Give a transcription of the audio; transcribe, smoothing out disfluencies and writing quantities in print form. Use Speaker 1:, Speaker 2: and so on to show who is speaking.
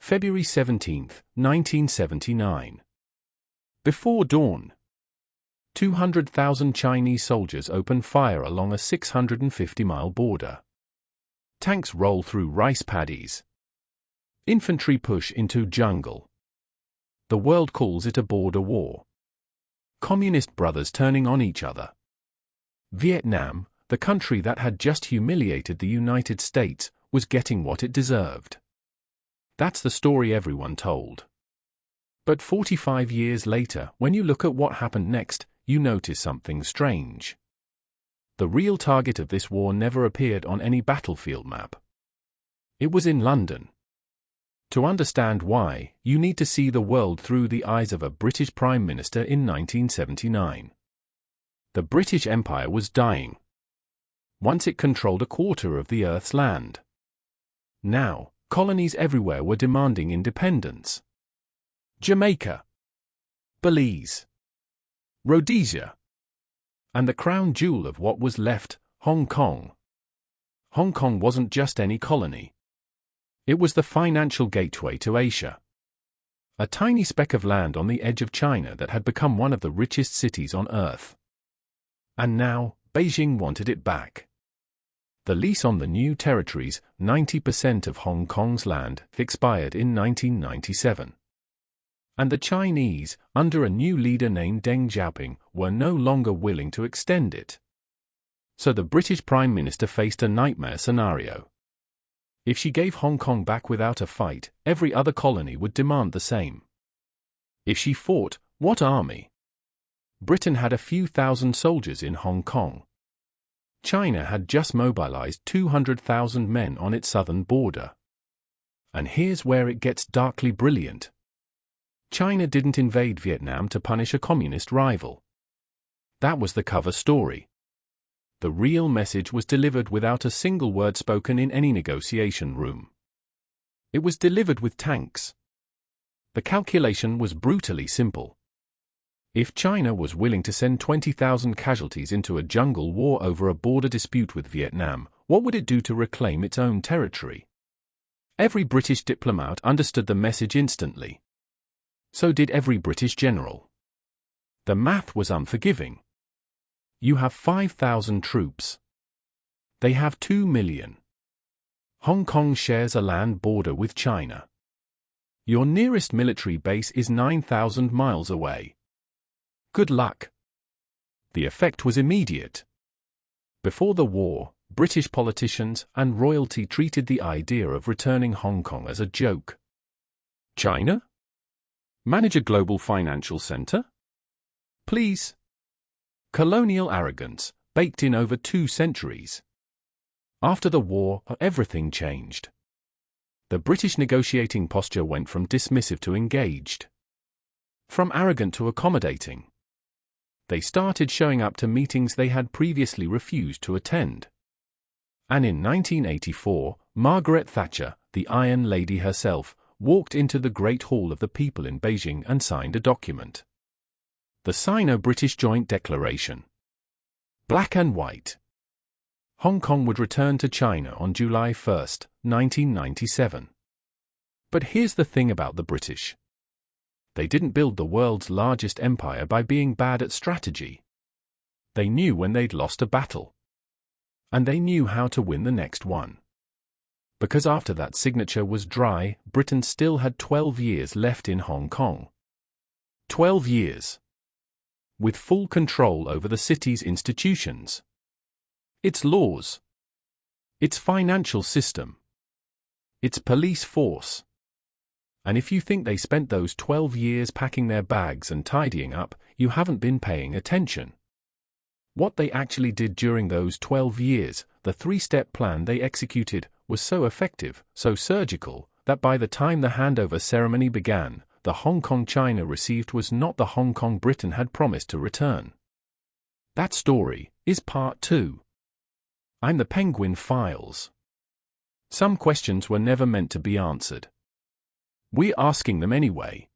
Speaker 1: February 17, 1979. Before dawn, 200,000 Chinese soldiers open fire along a 650-mile border. Tanks roll through rice paddies. Infantry push into jungle. The world calls it a border war. Communist brothers turning on each other. Vietnam, the country that had just humiliated the United States, was getting what it deserved. That's the story everyone told. But 45 years later, when you look at what happened next, you notice something strange. The real target of this war never appeared on any battlefield map. It was in London. To understand why, you need to see the world through the eyes of a British Prime Minister in 1979. The British Empire was dying. Once it controlled a quarter of the Earth's land. Now, colonies everywhere were demanding independence. Jamaica, Belize, Rhodesia, and the crown jewel of what was left, Hong Kong. Hong Kong wasn't just any colony. It was the financial gateway to Asia. A tiny speck of land on the edge of China that had become one of the richest cities on Earth. And now, Beijing wanted it back. The lease on the new territories, 90% of Hong Kong's land, expired in 1997. And the Chinese, under a new leader named Deng Xiaoping, were no longer willing to extend it. So the British Prime Minister faced a nightmare scenario. If she gave Hong Kong back without a fight, every other colony would demand the same. If she fought, what army? Britain had a few thousand soldiers in Hong Kong. China had just mobilized 200,000 men on its southern border. And here's where it gets darkly brilliant. China didn't invade Vietnam to punish a communist rival. That was the cover story. The real message was delivered without a single word spoken in any negotiation room. It was delivered with tanks. The calculation was brutally simple. If China was willing to send 20,000 casualties into a jungle war over a border dispute with Vietnam, what would it do to reclaim its own territory? Every British diplomat understood the message instantly. So did every British general. The math was unforgiving. You have 5,000 troops. They have 2 million. Hong Kong shares a land border with China. Your nearest military base is 9,000 miles away. Good luck. The effect was immediate. Before the war, British politicians and royalty treated the idea of returning Hong Kong as a joke. China? Manage a global financial center? Please. Colonial arrogance, baked in over 2 centuries. After the war, everything changed. The British negotiating posture went from dismissive to engaged. From arrogant to accommodating. They started showing up to meetings they had previously refused to attend. And in 1984, Margaret Thatcher, the Iron Lady herself, walked into the Great Hall of the People in Beijing and signed a document. The Sino-British Joint Declaration. Black and white. Hong Kong would return to China on July 1, 1997. But here's the thing about the British. They didn't build the world's largest empire by being bad at strategy. They knew when they'd lost a battle. And they knew how to win the next one. Because after that signature was dry, Britain still had 12 years left in Hong Kong. 12 years. With full control over the city's institutions. Its laws. Its financial system. Its police force. And if you think they spent those 12 years packing their bags and tidying up, you haven't been paying attention. What they actually did during those 12 years, the 3-step plan they executed, was so effective, so surgical, that by the time the handover ceremony began, the Hong Kong China received was not the Hong Kong Britain had promised to return. That story is part 2. I'm the Penguin Files. Some questions were never meant to be answered. We're asking them anyway.